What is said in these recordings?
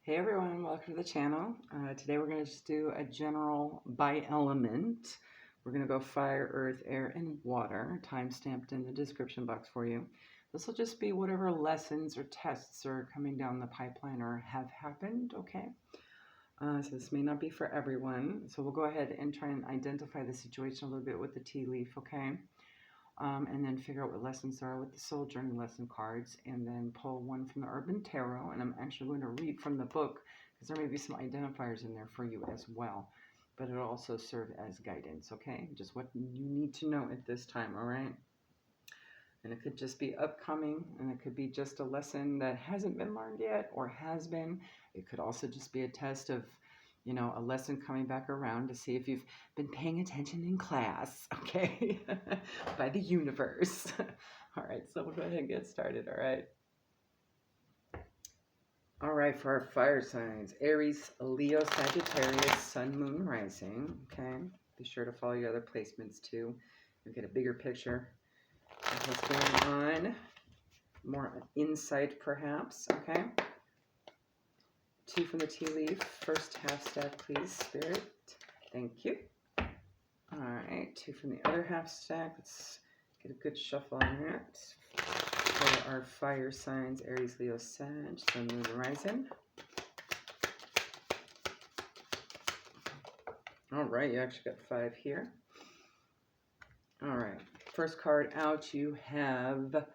Hey everyone, welcome to the channel. Today we're going to just do a general by element. We're going to go fire, earth, air, and water, time stamped in the description box for you. This will just be whatever lessons or tests are coming down the pipeline or have happened, okay? So this may not be for everyone. So we'll go ahead and try and identify the situation a little bit with the tea leaf, okay? And then figure out what lessons there are with the soul journey lesson cards, and then pull one from the Urban Tarot. And I'm actually going to read from the book because there may be some identifiers in there for you as well, but it'll also serve as guidance, okay? Just what you need to know at this time, all right? And it could just be upcoming, and it could be just a lesson that hasn't been learned yet or has been. It could also just be a test of, you know, a lesson coming back around to see if you've been paying attention in class, okay, by the universe. All right, so we'll go ahead and get started, all right? All right, for our fire signs, Aries, Leo, Sagittarius, Sun, Moon, Rising, okay? Be sure to follow your other placements too. You'll get a bigger picture of what's going on, more insight perhaps, okay? 2 from the tea leaf. First half stack, please, Spirit. Thank you. All right, 2 from the other half stack. Let's get a good shuffle on that. For our fire signs, Aries, Leo, Sag, Sun, Moon, Rising. All right, you actually got 5 here. All right, first card out, you have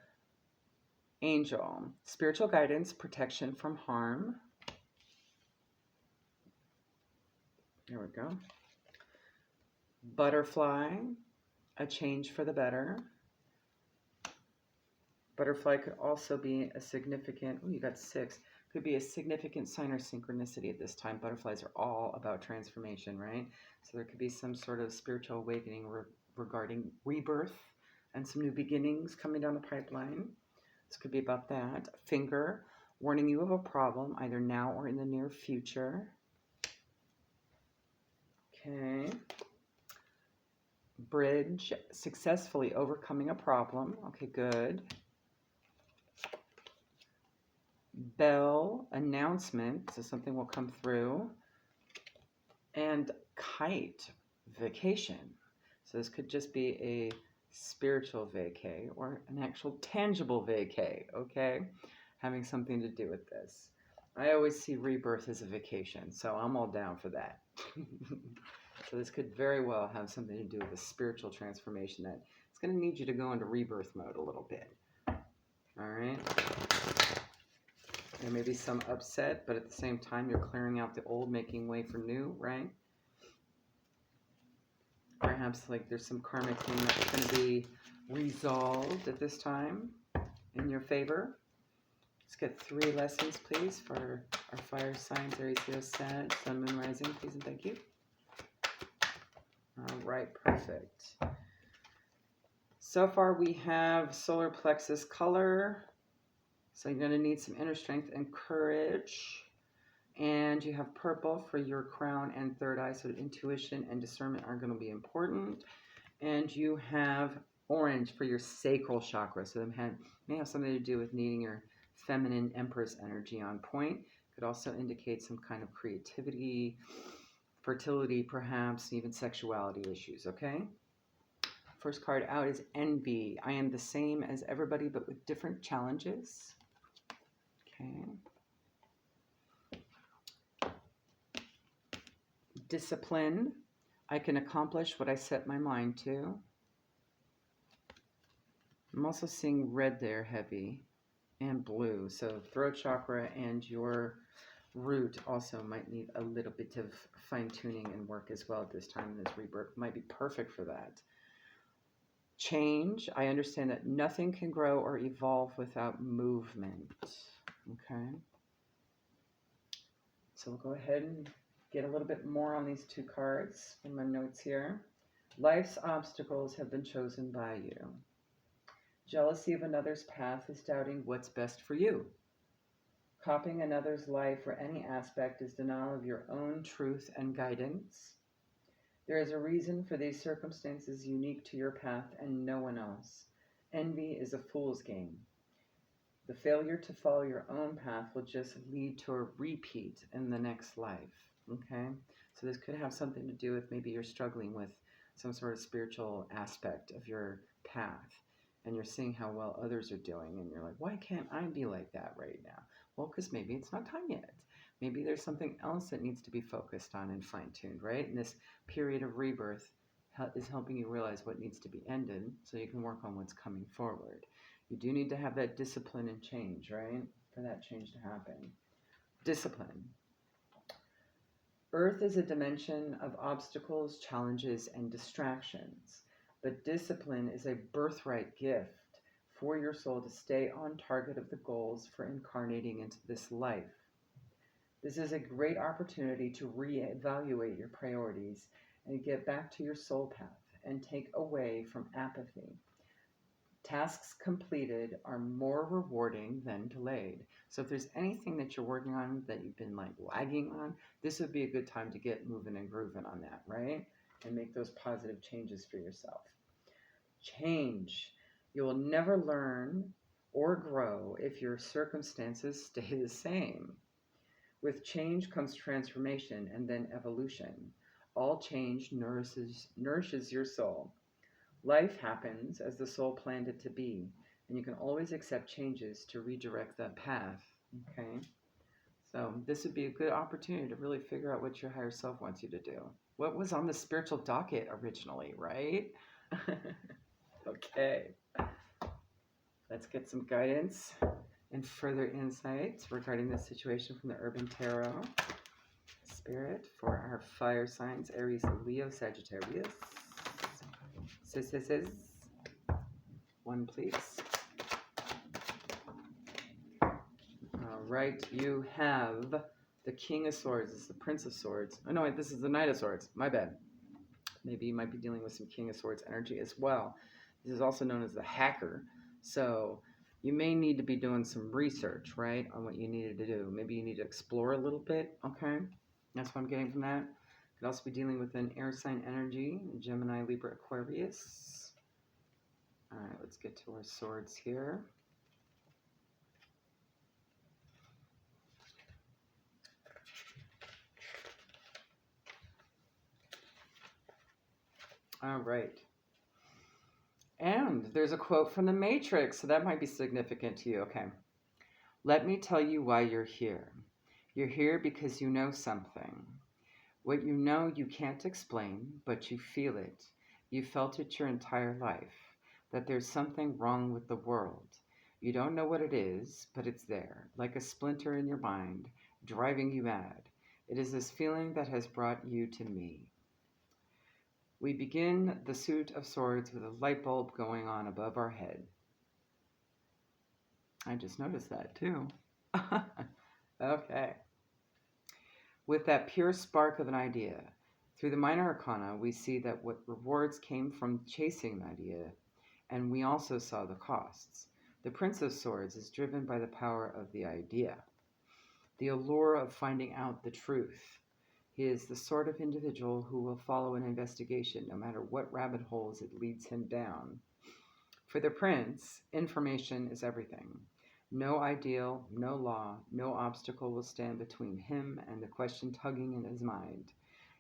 Angel. Spiritual guidance, protection from harm. There we go. Butterfly, a change for the better. Butterfly could also be a significant, oh, you got 6. Could be a significant sign or synchronicity at this time. Butterflies are all about transformation, right? So there could be some sort of spiritual awakening regarding rebirth and some new beginnings coming down the pipeline. This could be about that. Finger, warning you of a problem, either now or in the near future. Okay. Bridge, successfully overcoming a problem. Okay, good. Bell, announcement, so something will come through. And kite, vacation. So this could just be a spiritual vacay or an actual tangible vacay, okay? Having something to do with this. I always see rebirth as a vacation, so I'm all down for that. So this could very well have something to do with a spiritual transformation that it's going to need you to go into rebirth mode a little bit. All right? There may be some upset, but at the same time, you're clearing out the old, making way for new, right? Perhaps like there's some karmic thing that's going to be resolved at this time in your favor. Let's get 3 lessons, please, for our fire signs, Aries, Leo, Sag, Sun, Moon, Rising, please and thank you. All right, perfect. So far we have solar plexus color. So you're going to need some inner strength and courage. And you have purple for your crown and third eye, so intuition and discernment are going to be important. And you have orange for your sacral chakra, so it may have something to do with needing your feminine empress energy on point. Could also indicate some kind of creativity, fertility perhaps, even sexuality issues, okay? First card out is envy. I am the same as everybody but with different challenges. Okay. Discipline. I can accomplish what I set my mind to. I'm also seeing red there heavy and blue. So throat chakra and your root also might need a little bit of fine-tuning and work as well at this time. This rebirth might be perfect for that. Change. I understand that nothing can grow or evolve without movement. Okay. So we'll go ahead and get a little bit more on these 2 cards in my notes here. Life's obstacles have been chosen by you. Jealousy of another's path is doubting what's best for you. Copying another's life or any aspect is denial of your own truth and guidance. There is a reason for these circumstances unique to your path and no one else. Envy is a fool's game. The failure to follow your own path will just lead to a repeat in the next life. Okay? So this could have something to do with maybe you're struggling with some sort of spiritual aspect of your path and you're seeing how well others are doing and you're like, why can't I be like that right now? Well, because maybe it's not time yet. Maybe there's something else that needs to be focused on and fine-tuned, right? And this period of rebirth is helping you realize what needs to be ended so you can work on what's coming forward. You do need to have that discipline and change, right? For that change to happen. Discipline. Earth is a dimension of obstacles, challenges, and distractions. But discipline is a birthright gift for your soul to stay on target of the goals for incarnating into this life. This is a great opportunity to reevaluate your priorities and get back to your soul path and take away from apathy. Tasks completed are more rewarding than delayed. So if there's anything that you're working on that you've been like lagging on, this would be a good time to get moving and grooving on that, right? And make those positive changes for yourself. Change. You will never learn or grow if your circumstances stay the same. With change comes transformation and then evolution. All change nourishes your soul. Life happens as the soul planned it to be, and you can always accept changes to redirect that path. Okay? So this would be a good opportunity to really figure out what your higher self wants you to do. What was on the spiritual docket originally, right? Okay. Let's get some guidance and further insights regarding this situation from the Urban Tarot Spirit for our fire signs, Aries, Leo, Sagittarius. Sis. One, please. All right, you have the King of Swords. This is the Prince of Swords. Oh, no, wait, this is the Knight of Swords. My bad. Maybe you might be dealing with some King of Swords energy as well. This is also known as the Hacker. So you may need to be doing some research, right, on what you needed to do. Maybe you need to explore a little bit, okay? That's what I'm getting from that. Could also be dealing with an air sign energy, Gemini, Libra, Aquarius. All right, let's get to our swords here. All right. And there's a quote from the Matrix, so that might be significant to you. Okay. Let me tell you why you're here. You're here because you know something. What you know you can't explain, but you feel it. You felt it your entire life, that there's something wrong with the world. You don't know what it is, but it's there, like a splinter in your mind, driving you mad. It is this feeling that has brought you to me. We begin the suit of swords with a light bulb going on above our head. I just noticed that too. Okay. With that pure spark of an idea, through the minor arcana, we see that what rewards came from chasing the idea, and we also saw the costs. The Prince of Swords is driven by the power of the idea, the allure of finding out the truth. He is the sort of individual who will follow an investigation no matter what rabbit holes it leads him down. For the prince, information is everything. No ideal, no law, no obstacle will stand between him and the question tugging in his mind.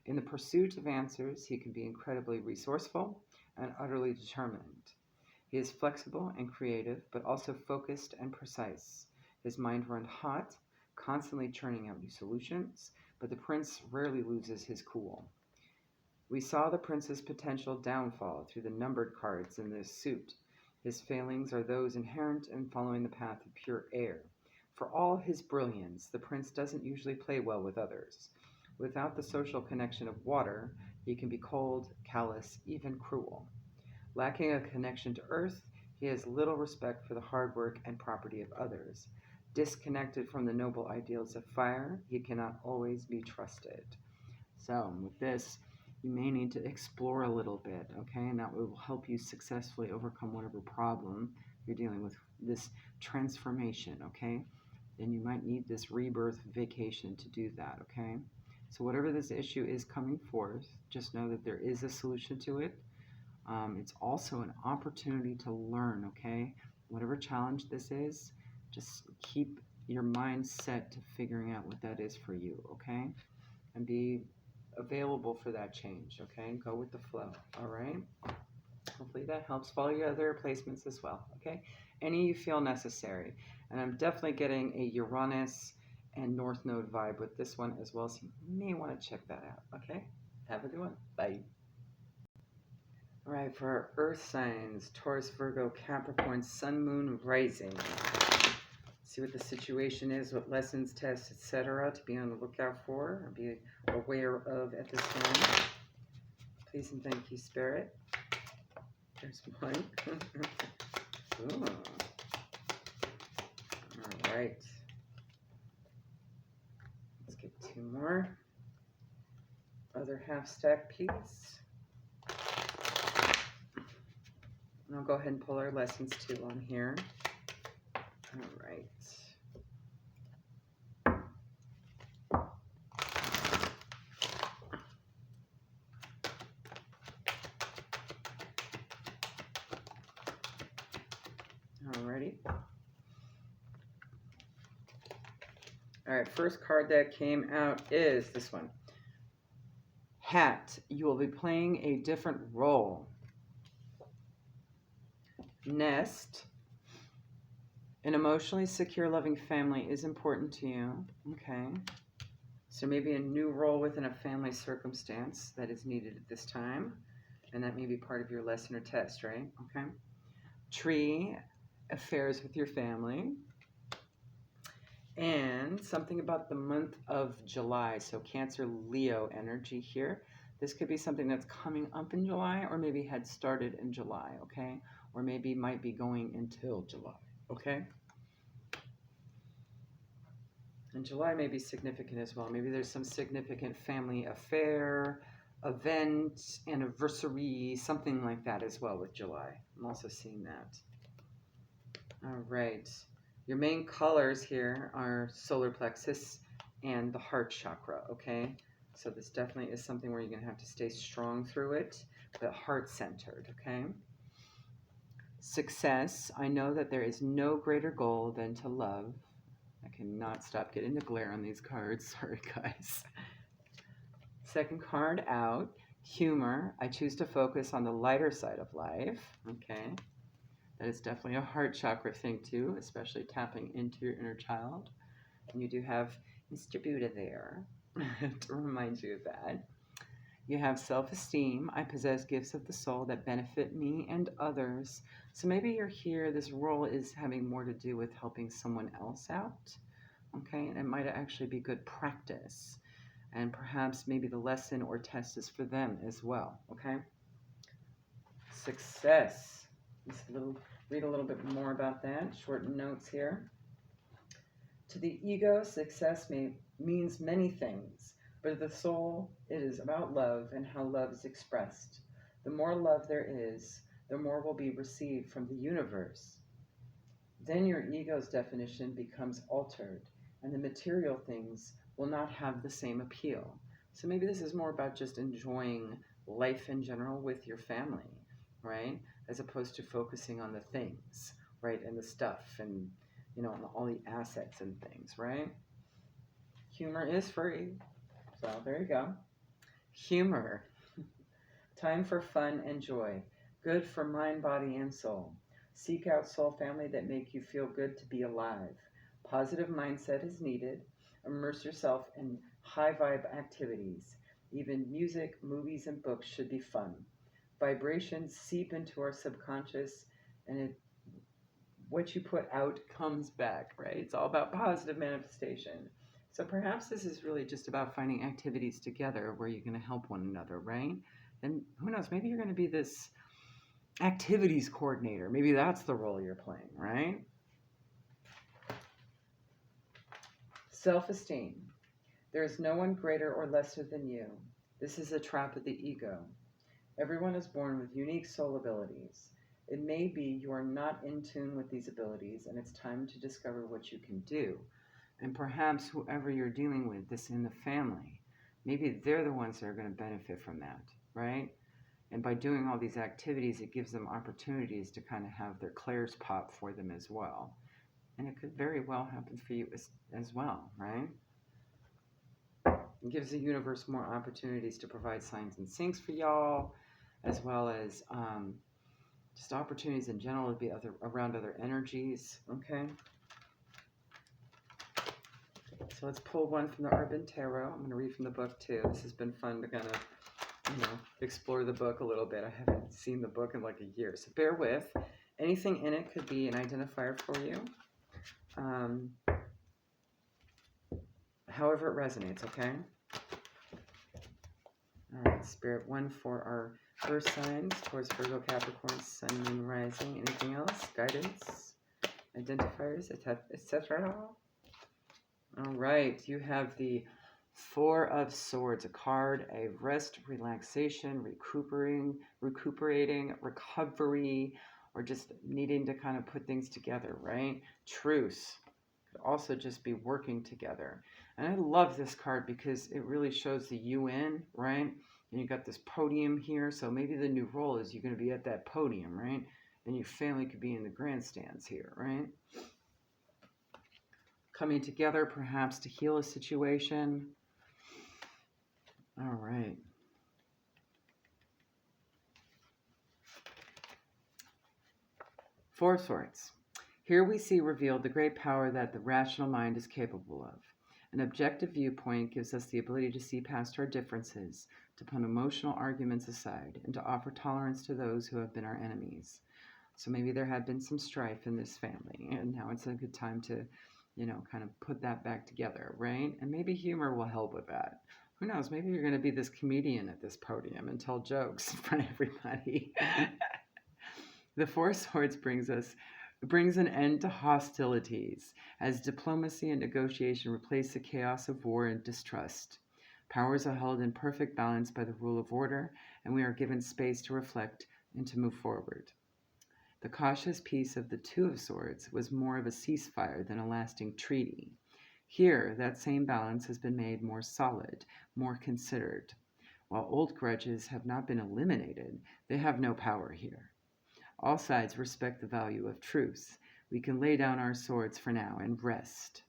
In the pursuit of answers, he can be incredibly resourceful and utterly determined. He is flexible and creative, but also focused and precise. His mind runs hot, constantly churning out new solutions, but the prince rarely loses his cool. We saw the prince's potential downfall through the numbered cards in this suit. His failings are those inherent in following the path of pure air. For all his brilliance, the prince doesn't usually play well with others. Without the social connection of water, he can be cold, callous, even cruel. Lacking a connection to earth, he has little respect for the hard work and property of others. Disconnected from the noble ideals of fire, he cannot always be trusted. So with this, you may need to explore a little bit, okay? And that will help you successfully overcome whatever problem you're dealing with, this transformation, okay? Then you might need this rebirth vacation to do that, okay? So whatever this issue is coming forth, just know that there is a solution to it. It's also an opportunity to learn, okay? Whatever challenge this is, Just keep your mind set to figuring out what that is for you, okay? And be available for that change, okay? Go with the flow, all right? Hopefully that helps. Follow your other placements as well, okay? Any you feel necessary. And I'm definitely getting a Uranus and North Node vibe with this one as well, so you may want to check that out, okay? Have a good one. Bye. All right, for our Earth signs, Taurus, Virgo, Capricorn, Sun, Moon, Rising. See what the situation is, what lessons, tests, etc. to be on the lookout for or be aware of at this time. Please and thank you, Spirit. There's one. Ooh. All right. Let's get two more. Other half stack piece. And I'll go ahead and pull our lessons too on here. All right. Alrighty. All right, first card that came out is this one. Hat, you will be playing a different role. Nest, an emotionally secure, loving family is important to you. Okay. So maybe a new role within a family circumstance that is needed at this time. And that may be part of your lesson or test, right? Okay. Tree, affairs with your family. And something about the month of July. So Cancer, Leo energy here. This could be something that's coming up in July or maybe had started in July, okay? Or maybe might be going until July, okay? And July may be significant as well. Maybe there's some significant family affair, event, anniversary, something like that as well with July. I'm also seeing that. All right. Your main colors here are solar plexus and the heart chakra, okay? So this definitely is something where you're going to have to stay strong through it, but heart-centered, okay? Success, I know that there is no greater goal than to love. I cannot stop getting the glare on these cards. Sorry, guys. Second card out, humor. I choose to focus on the lighter side of life, okay? That is definitely a heart chakra thing too, especially tapping into your inner child. And you do have Mr. Buddha there to remind you of that. You have self-esteem. I possess gifts of the soul that benefit me and others. So maybe you're here, this role is having more to do with helping someone else out. Okay, and it might actually be good practice. And perhaps maybe the lesson or test is for them as well. Okay. Success. Read a little bit more about that. Short notes here. To the ego, success means many things, but to the soul, it is about love and how love is expressed. The more love there is, the more will be received from the universe. Then your ego's definition becomes altered, and the material things will not have the same appeal. So maybe this is more about just enjoying life in general with your family, right? As opposed to focusing on the things, right? And the stuff and, you know, all the assets and things, right? Humor is free. So there you go. Humor. Time for fun and joy. Good for mind, body, and soul. Seek out soul family that make you feel good to be alive. Positive mindset is needed. Immerse yourself in high vibe activities. Even music, movies, and books should be fun. Vibrations seep into our subconscious, and what you put out comes back, right? It's all about positive manifestation. So perhaps this is really just about finding activities together where you're going to help one another, right? And who knows, maybe you're going to be this activities coordinator. Maybe that's the role you're playing, right? Self-esteem. There is no one greater or lesser than you. This is a trap of the ego. Everyone is born with unique soul abilities. It may be you are not in tune with these abilities, and it's time to discover what you can do. And perhaps whoever you're dealing with, this in the family, maybe they're the ones that are going to benefit from that, right? And by doing all these activities, it gives them opportunities to kind of have their clairs pop for them as well. And it could very well happen for you as well, right? It gives the universe more opportunities to provide signs and syncs for y'all, as well as just opportunities in general to be around other energies, okay? So let's pull one from the Urban Tarot. I'm going to read from the book too. This has been fun to kind of, explore the book a little bit. I haven't seen the book in like a year, so bear with. Anything in it could be an identifier for you. However it resonates, okay? All right, Spirit, one for our Earth signs, Taurus, Virgo, Capricorn, Sun, Moon, Rising. Anything else? Guidance, identifiers, etc. All right, you have the Four of Swords, a card, a rest, relaxation, recuperating, recovery, or just needing to kind of put things together, right? Truce could also just be working together. And I love this card because it really shows the UN, right? And you got this podium here, so maybe the new role is you're going to be at that podium, right? And your family could be in the grandstands here, right? Coming together perhaps to heal a situation. All right. Four of Swords. Here we see revealed the great power that the rational mind is capable of. An objective viewpoint gives us the ability to see past our differences, to put emotional arguments aside, and to offer tolerance to those who have been our enemies. So maybe there had been some strife in this family, and now it's a good time to, kind of put that back together, right? And maybe humor will help with that. Who knows? Maybe you're going to be this comedian at this podium and tell jokes in front of everybody. The Four of Swords brings an end to hostilities, as diplomacy and negotiation replace the chaos of war and distrust. Powers are held in perfect balance by the rule of order, and we are given space to reflect and to move forward. The cautious peace of the Two of Swords was more of a ceasefire than a lasting treaty. Here, that same balance has been made more solid, more considered. While old grudges have not been eliminated, they have no power here. All sides respect the value of truce. We can lay down our swords for now and rest.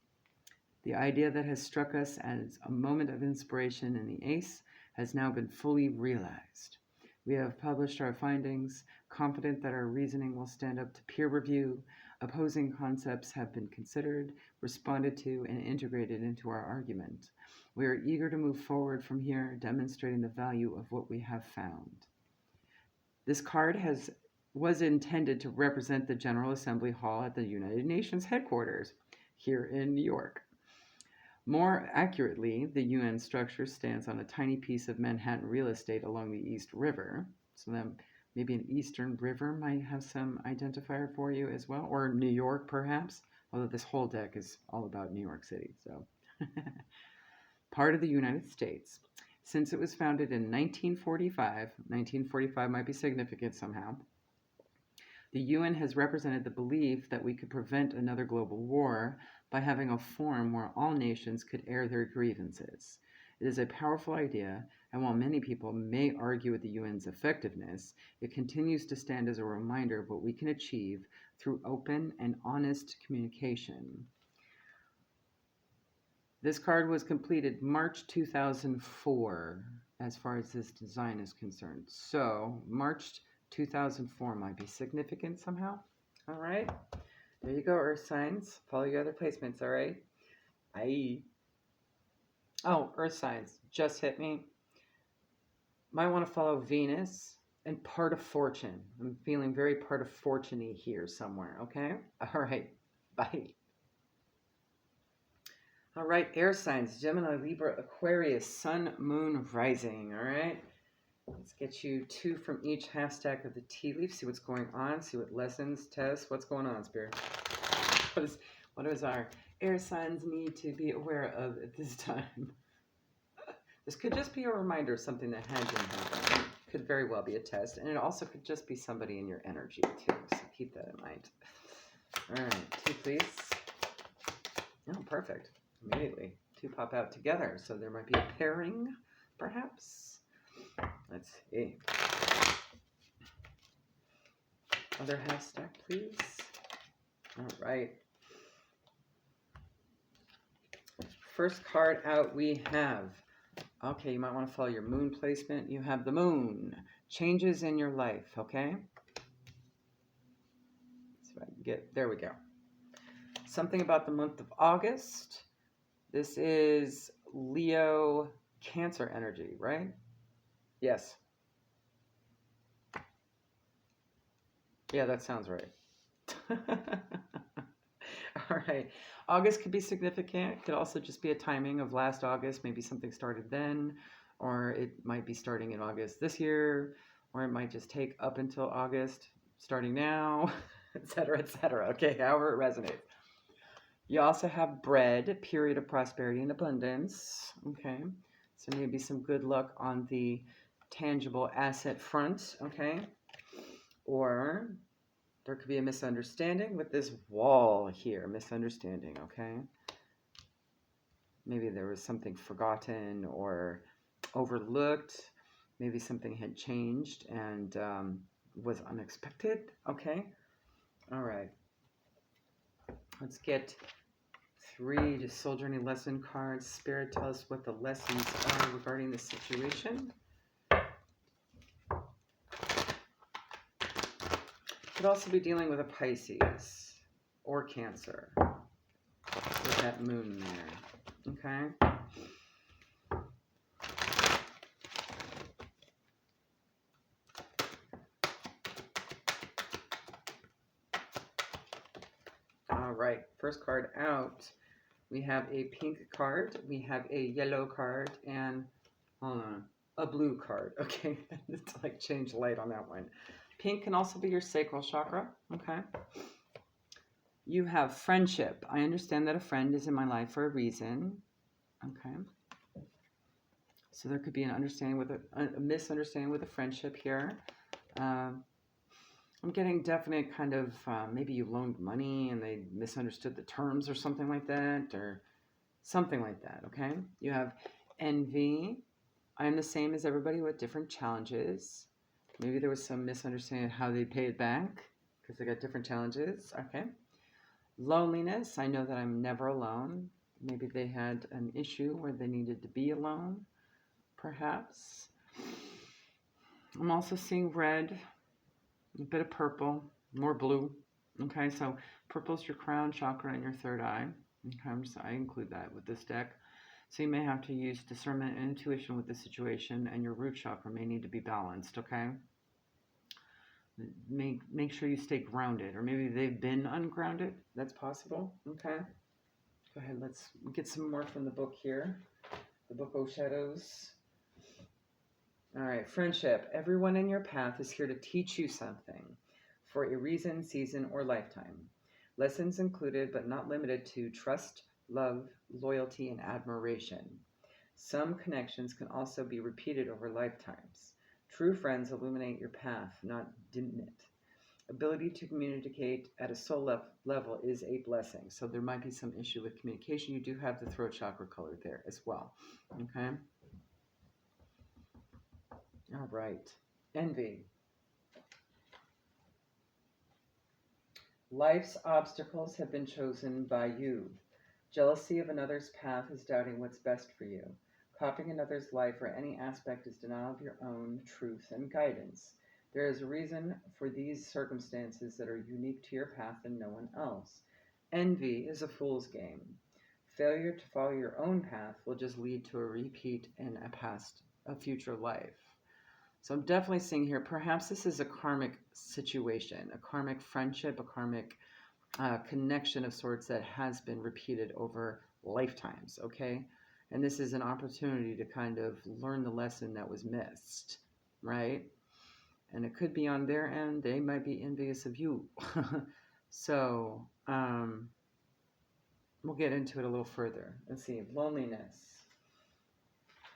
The idea that has struck us as a moment of inspiration in the Ace has now been fully realized. We have published our findings, confident that our reasoning will stand up to peer review. Opposing concepts have been considered, responded to, and integrated into our argument. We are eager to move forward from here, demonstrating the value of what we have found. This card was intended to represent the General Assembly Hall at the United Nations headquarters here in New York. More accurately, the UN structure stands on a tiny piece of Manhattan real estate along the East River. So then maybe an Eastern River might have some identifier for you as well, or New York perhaps, although this whole deck is all about New York City. So part of the United States. Since it was founded in 1945 might be significant somehow, the UN has represented the belief that we could prevent another global war by having a forum where all nations could air their grievances. It is a powerful idea, and while many people may argue with the UN's effectiveness, it continues to stand as a reminder of what we can achieve through open and honest communication. This card was completed March 2004, as far as this design is concerned. So, March 2004 might be significant somehow. All right. There you go, Earth signs. Follow your other placements, all right? Oh, Earth signs just hit me. Might want to follow Venus and part of fortune. I'm feeling very part of fortune-y here somewhere, okay? All right. Bye. All right, air signs, Gemini, Libra, Aquarius, Sun, Moon, Rising, all right? Let's get you 2 from each half stack of the tea leaf, see what's going on, see what lessons, tests, what's going on, Spirit? What does our air signs need to be aware of at this time? This could just be a reminder of something that had been happening. Could very well be a test, and it also could just be somebody in your energy, too, so keep that in mind. All right, 2, please. Oh, perfect. Immediately, 2 pop out together, so there might be a pairing, perhaps. Let's see. Other half stack, please. All right. first card out we have, okay, you might want to follow your moon placement. You have the moon. Changes in your life, okay? So I can get, there we go. Something about the month of August. This is Leo Cancer energy, right? Yes. Yeah, that sounds right. All right. August could be significant. It could also just be a timing of last August. Maybe something started then, or it might be starting in August this year, or it might just take up until August, starting now, etc., etc. Okay, however it resonates. You also have bread, period of prosperity and abundance. Okay, so maybe some good luck on the tangible asset front. Okay, or there could be a misunderstanding with this wall here. Misunderstanding, okay? Maybe there was something forgotten or overlooked. Maybe something had changed and was unexpected, okay? All right. Let's get 3 soul journey lesson cards. Spirit, tell us what the lessons are regarding the situation. Could also be dealing with a Pisces or Cancer with that moon there, okay? All right, first card out. We have a pink card, we have a yellow card, and hold on, a blue card, okay? It's like change light on that one. Pink can also be your sacral chakra, okay? You have friendship. I understand that a friend is in my life for a reason, okay? So there could be an understanding with a misunderstanding with a friendship here. I'm getting definite kind of, maybe you loaned money and they misunderstood the terms or something like that, or something like that, okay? You have envy. I am the same as everybody with different challenges. Maybe there was some misunderstanding of how they pay it back because they got different challenges, okay? Loneliness. I know that I'm never alone. Maybe they had an issue where they needed to be alone, perhaps. I'm also seeing red, a bit of purple, more blue. Okay, so purple's your crown chakra and your third eye. Okay, I include that with this deck. So you may have to use discernment and intuition with the situation, and your root chakra may need to be balanced, okay? Make sure you stay grounded, or maybe they've been ungrounded. That's possible, okay? Go ahead, let's get some more from the book here. The book O Shadows. All right, friendship. Everyone in your path is here to teach you something for a reason, season, or lifetime. Lessons included, but not limited to, trust, love, loyalty, and admiration. Some connections can also be repeated over lifetimes. True friends illuminate your path, not dim it. Ability to communicate at a soul level is a blessing. So there might be some issue with communication. You do have the throat chakra color there as well. Okay? All right. Envy. Life's obstacles have been chosen by you. Jealousy of another's path is doubting what's best for you. Copying another's life or any aspect is denial of your own truth and guidance. There is a reason for these circumstances that are unique to your path and no one else. Envy is a fool's game. Failure to follow your own path will just lead to a repeat in a future life. So I'm definitely seeing here, perhaps this is a karmic situation, a karmic friendship, a karmic connection of sorts that has been repeated over lifetimes, okay? And this is an opportunity to kind of learn the lesson that was missed, right? And it could be on their end, they might be envious of you. So we'll get into it a little further. Let's see, loneliness.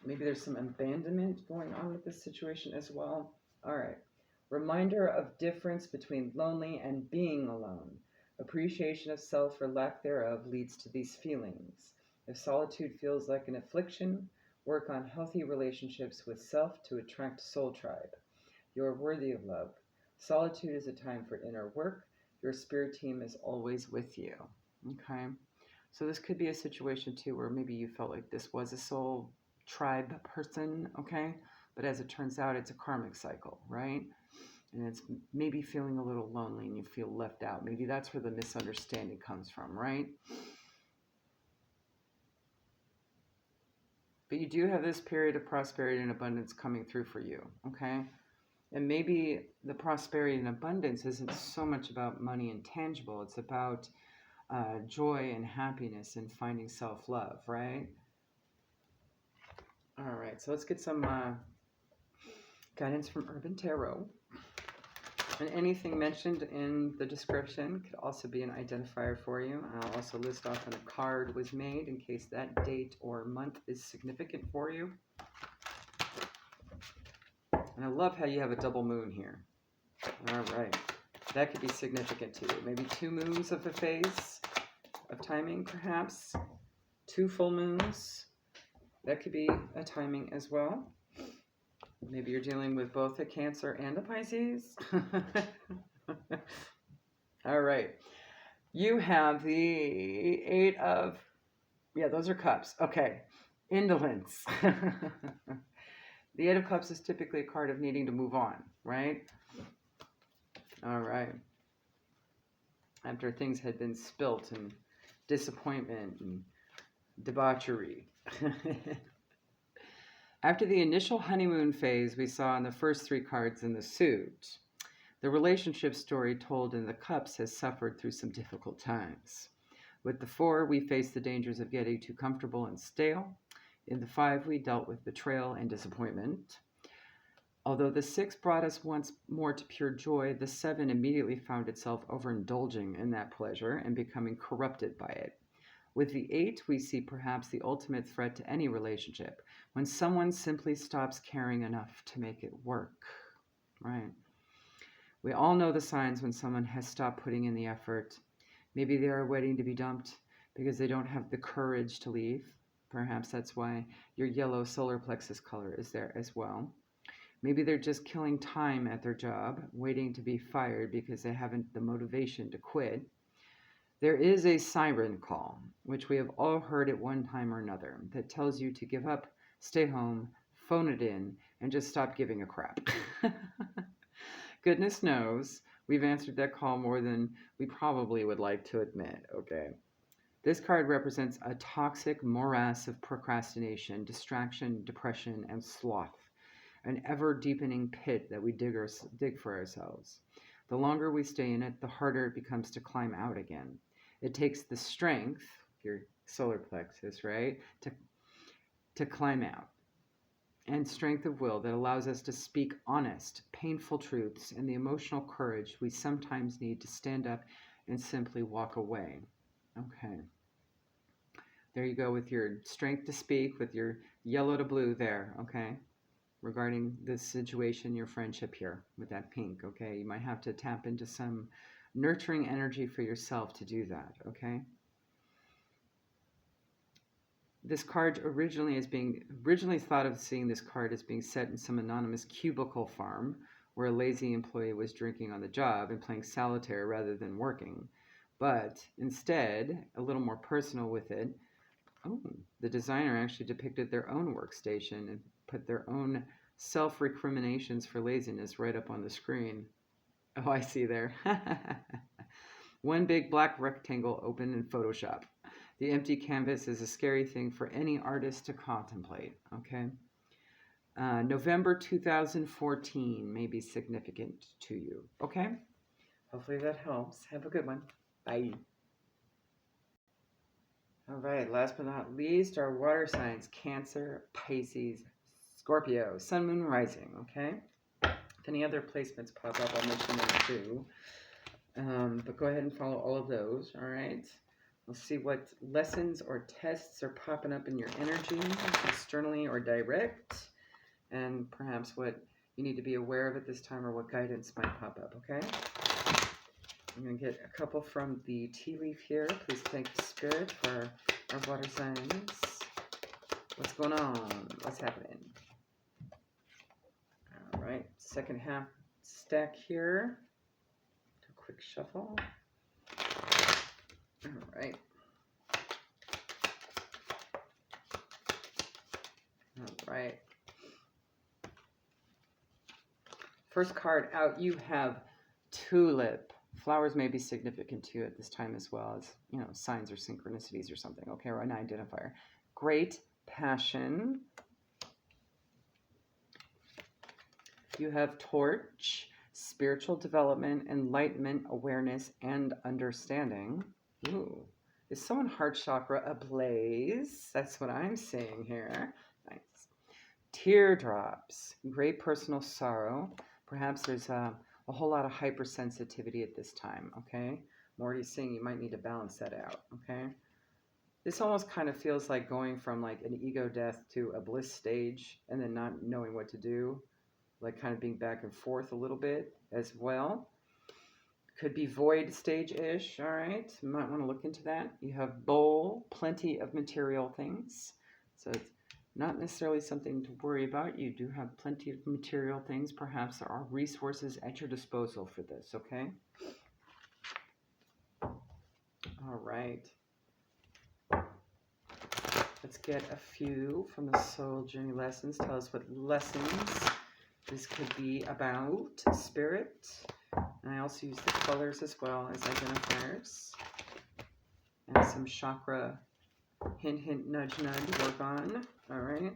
Maybe there's some abandonment going on with this situation as well. All right. Reminder of difference between lonely and being alone. Appreciation of self or lack thereof leads to these feelings. If solitude feels like an affliction, work on healthy relationships with self to attract soul tribe. You are worthy of love. Solitude is a time for inner work. Your spirit team is always with you. Okay? So this could be a situation too where maybe you felt like this was a soul tribe person, okay? But as it turns out, it's a karmic cycle, right? And it's maybe feeling a little lonely and you feel left out. Maybe that's where the misunderstanding comes from, right? But you do have this period of prosperity and abundance coming through for you, okay? And maybe the prosperity and abundance isn't so much about money and tangible. It's about joy and happiness and finding self-love, right? All right, so let's get some guidance from Urban Tarot. And anything mentioned in the description could also be an identifier for you. I'll also list off when a card was made in case that date or month is significant for you. And I love how you have a double moon here. All right, that could be significant to you. Maybe 2 moons of a phase of timing, perhaps. 2 full moons. That could be a timing as well. Maybe you're dealing with both a Cancer and a Pisces. All right. You have the 8 of, yeah, those are cups. Okay. Indolence. The 8 of Cups is typically a card of needing to move on, right? All right. After things had been spilt and disappointment and debauchery. After the initial honeymoon phase we saw in the first 3 cards in the suit, the relationship story told in the Cups has suffered through some difficult times. With the 4, we faced the dangers of getting too comfortable and stale. In the 5, we dealt with betrayal and disappointment. Although the 6 brought us once more to pure joy, the 7 immediately found itself overindulging in that pleasure and becoming corrupted by it. With the 8, we see perhaps the ultimate threat to any relationship, when someone simply stops caring enough to make it work, right? We all know the signs when someone has stopped putting in the effort. Maybe they are waiting to be dumped because they don't have the courage to leave. Perhaps that's why your yellow solar plexus color is there as well. Maybe they're just killing time at their job, waiting to be fired because they haven't the motivation to quit. There is a siren call, which we have all heard at one time or another, that tells you to give up, stay home, phone it in, and just stop giving a crap. Goodness knows, we've answered that call more than we probably would like to admit, okay? This card represents a toxic morass of procrastination, distraction, depression, and sloth, an ever-deepening pit that we dig for ourselves. The longer we stay in it, the harder it becomes to climb out again. It takes the strength, your solar plexus, right, to climb out, and strength of will that allows us to speak honest, painful truths, and the emotional courage we sometimes need to stand up and simply walk away. Okay. There you go with your strength to speak, with your yellow to blue there, okay? Regarding this situation, your friendship here with that pink, okay? You might have to tap into some nurturing energy for yourself to do that, okay? This card originally thought of seeing this card as being set in some anonymous cubicle farm where a lazy employee was drinking on the job and playing solitaire rather than working. But instead, a little more personal with it, the designer actually depicted their own workstation and put their own self-recriminations for laziness right up on the screen. Oh, I see there. One big black rectangle open in Photoshop. The empty canvas is a scary thing for any artist to contemplate, okay? November 2014 may be significant to you, okay? Hopefully that helps. Have a good one. Bye. All right, last but not least, our water signs, Cancer, Pisces, Scorpio, Sun, Moon, Rising, okay? If any other placements pop up, I'll mention them too. But go ahead and follow all of those, all right? We'll see what lessons or tests are popping up in your energy, externally or direct, and perhaps what you need to be aware of at this time or what guidance might pop up, okay? I'm going to get a couple from the tea leaf here. Please thank the Spirit for our water signs. What's going on? What's happening? All right, second half stack here. Do a quick shuffle. All right. All right. First card out, you have tulip. Flowers may be significant to you at this time as well as, you know, signs or synchronicities or something. Okay, or an identifier. Great passion. You have torch, spiritual development, enlightenment, awareness, and understanding. Ooh. Is someone heart chakra ablaze? That's what I'm seeing here. Nice. Teardrops, great personal sorrow. Perhaps there's a whole lot of hypersensitivity at this time, okay? Morty's saying you might need to balance that out, okay? This almost kind of feels like going from like an ego death to a bliss stage and then not knowing what to do, like kind of being back and forth a little bit as well. Could be void stage-ish, all right? You might want to look into that. You have bowl, plenty of material things. So it's not necessarily something to worry about. You do have plenty of material things. Perhaps there are resources at your disposal for this, okay? All right. Let's get a few from the Soul Journey lessons. Tell us what lessons this could be about, spirit. And I also use the colors as well as identifiers. And some chakra hint, hint, nudge, nudge to work on. All right.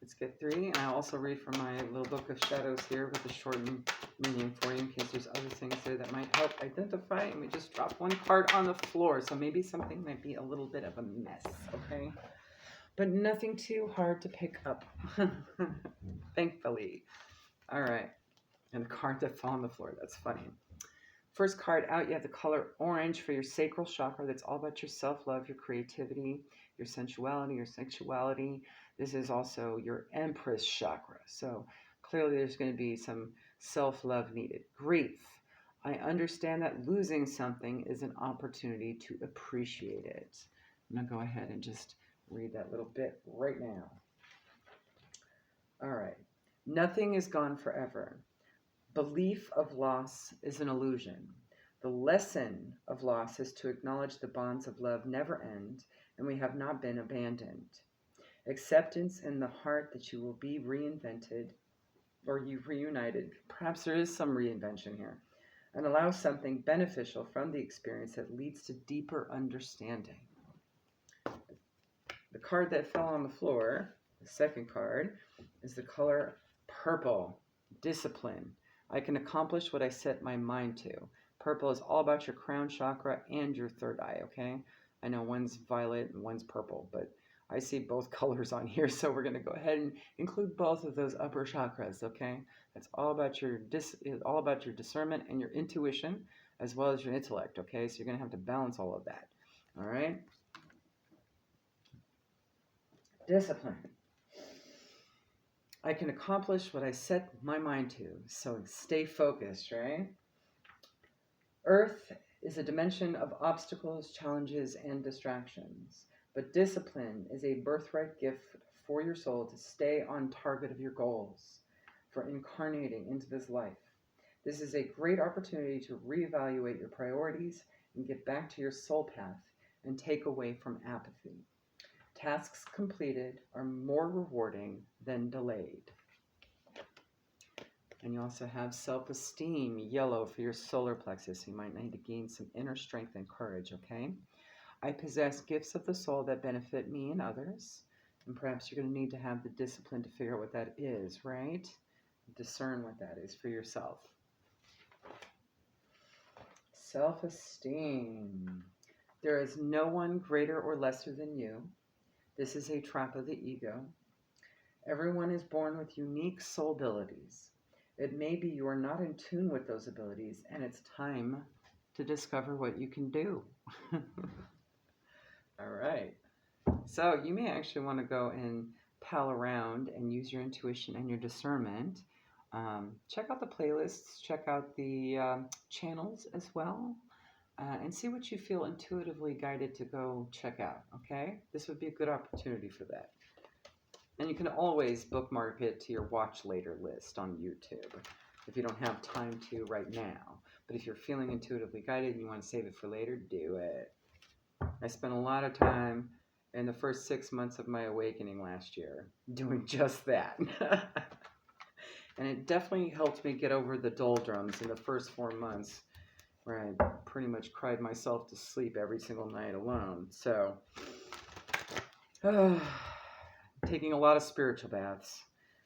Let's get 3. And I'll also read from my little book of shadows here with a shortened meaning for you in case there's other things there that might help identify. And we just dropped 1 card on the floor. So maybe something might be a little bit of a mess, okay? But nothing too hard to pick up, thankfully. All right. And the card that fell on the floor. That's funny. First card out, you have the color orange for your sacral chakra. That's all about your self-love, your creativity, your sensuality, your sexuality. This is also your Empress chakra. So clearly there's going to be some self-love needed. Grief. I understand that losing something is an opportunity to appreciate it. I'm going to go ahead and just read that little bit right now. All right. Nothing is gone forever. Belief of loss is an illusion. The lesson of loss is to acknowledge the bonds of love never end, and we have not been abandoned. Acceptance in the heart that you will be reinvented, or you've reunited. Perhaps there is some reinvention here. And allow something beneficial from the experience that leads to deeper understanding. The card that fell on the floor, the second card, is the color purple, discipline. I can accomplish what I set my mind to. Purple is all about your crown chakra and your third eye, okay? I know one's violet and one's purple, but I see both colors on here, so we're going to go ahead and include both of those upper chakras, okay? That's all about your discernment and your intuition, as well as your intellect, okay? So you're going to have to balance all of that, all right? Discipline. I can accomplish what I set my mind to, so stay focused, right? Earth is a dimension of obstacles, challenges, and distractions, but discipline is a birthright gift for your soul to stay on target of your goals, for incarnating into this life. This is a great opportunity to reevaluate your priorities and get back to your soul path and take away from apathy. Tasks completed are more rewarding than delayed. And you also have self-esteem, yellow for your solar plexus. You might need to gain some inner strength and courage, okay? I possess gifts of the soul that benefit me and others. And perhaps you're going to need to have the discipline to figure out what that is, right? Discern what that is for yourself. Self-esteem. There is no one greater or lesser than you. This is a trap of the ego. Everyone is born with unique soul abilities. It may be you are not in tune with those abilities, and it's time to discover what you can do. All right. So you may actually want to go and pal around and use your intuition and your discernment. Check out the playlists, check out the channels as well. And see what you feel intuitively guided to go check out, okay? This would be a good opportunity for that. And you can always bookmark it to your watch later list on YouTube if you don't have time to right now. But if you're feeling intuitively guided and you want to save it for later, do it. I spent a lot of time in the first 6 months of my awakening last year, doing just that. And it definitely helped me get over the doldrums in the first 4 months, where I pretty much cried myself to sleep every single night alone. So, taking a lot of spiritual baths,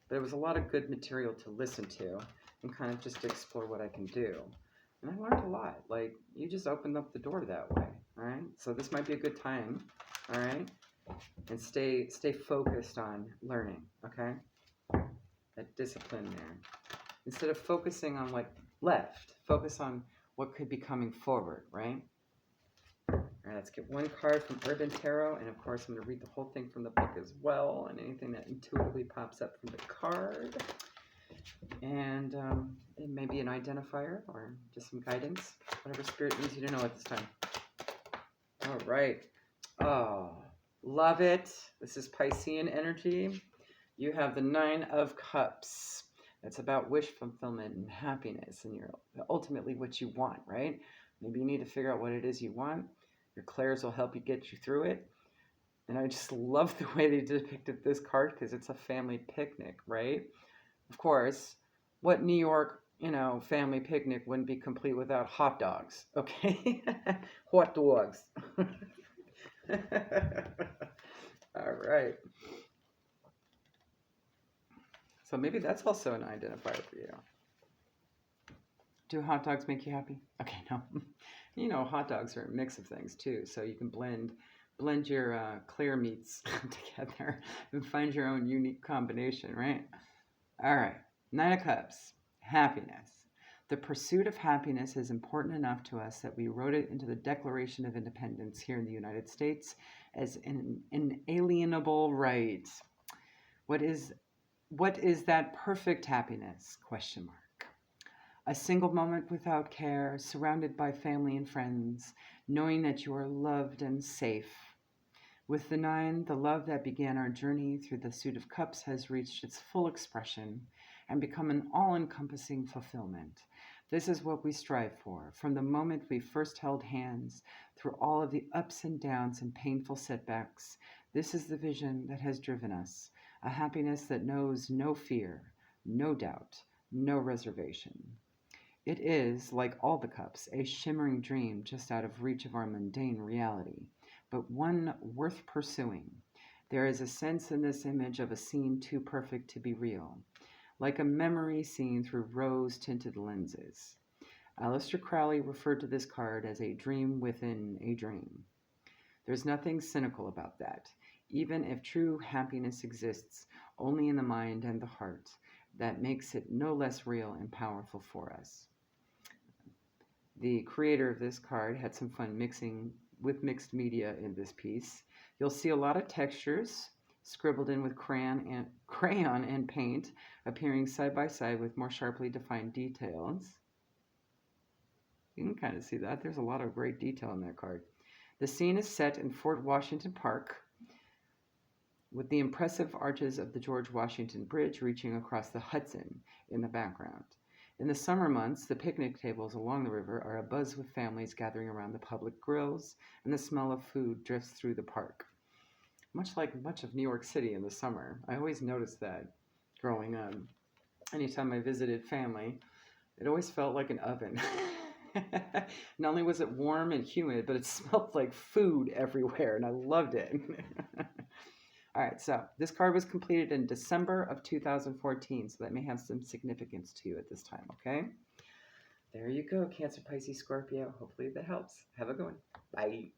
but it was a lot of good material to listen to and kind of just to explore what I can do. And I learned a lot. Like, you just opened up the door that way, all right? So this might be a good time, all right? And stay focused on learning, okay? That discipline there. Instead of focusing on like left, focus on what could be coming forward, right? All right, let's get one card from Urban Tarot, and of course I'm going to read the whole thing from the book as well, and anything that intuitively pops up from the card. And it may be an identifier or just some guidance, whatever spirit needs you to know at this time. All right. Oh, love it. This is Piscean energy. You have the 9 of Cups. That's about wish fulfillment and happiness, and you're ultimately what you want, right? Maybe you need to figure out what it is you want. Your clairs will help you get you through it. And I just love the way they depicted this card because it's a family picnic, right? Of course, what New York, family picnic wouldn't be complete without hot dogs, okay? Hot dogs. All right. So maybe that's also an identifier for you. Do hot dogs make you happy? Okay, no. Hot dogs are a mix of things too, so you can blend your Clair meats together and find your own unique combination, right? All right, 9 of Cups, happiness. The pursuit of happiness is important enough to us that we wrote it into the Declaration of Independence here in the United States as an inalienable right. What is that perfect happiness? ? A single moment without care, surrounded by family and friends, knowing that you are loved and safe. With the 9, the love that began our journey through the Suit of Cups has reached its full expression and become an all-encompassing fulfillment. This is what we strive for, from the moment we first held hands, through all of the ups and downs and painful setbacks. This is the vision that has driven us, a happiness that knows no fear, no doubt, no reservation. It is, like all the cups, a shimmering dream just out of reach of our mundane reality, but one worth pursuing. There is a sense in this image of a scene too perfect to be real, like a memory seen through rose-tinted lenses. Aleister Crowley referred to this card as a dream within a dream. There's nothing cynical about that, even if true happiness exists only in the mind and the heart. That makes it no less real and powerful for us. The creator of this card had some fun mixing with mixed media in this piece. You'll see a lot of textures scribbled in with crayon and paint, appearing side by side with more sharply defined details. You can kind of see that. There's a lot of great detail in that card. The scene is set in Fort Washington Park, with the impressive arches of the George Washington Bridge reaching across the Hudson in the background. In the summer months, the picnic tables along the river are abuzz with families gathering around the public grills, and the smell of food drifts through the park. Much like much of New York City in the summer. I always noticed that growing up. Anytime I visited family, it always felt like an oven. Not only was it warm and humid, but it smelled like food everywhere, and I loved it. All right, so this card was completed in December of 2014, so that may have some significance to you at this time, okay? There you go, Cancer, Pisces, Scorpio. Hopefully that helps. Have a good one. Bye.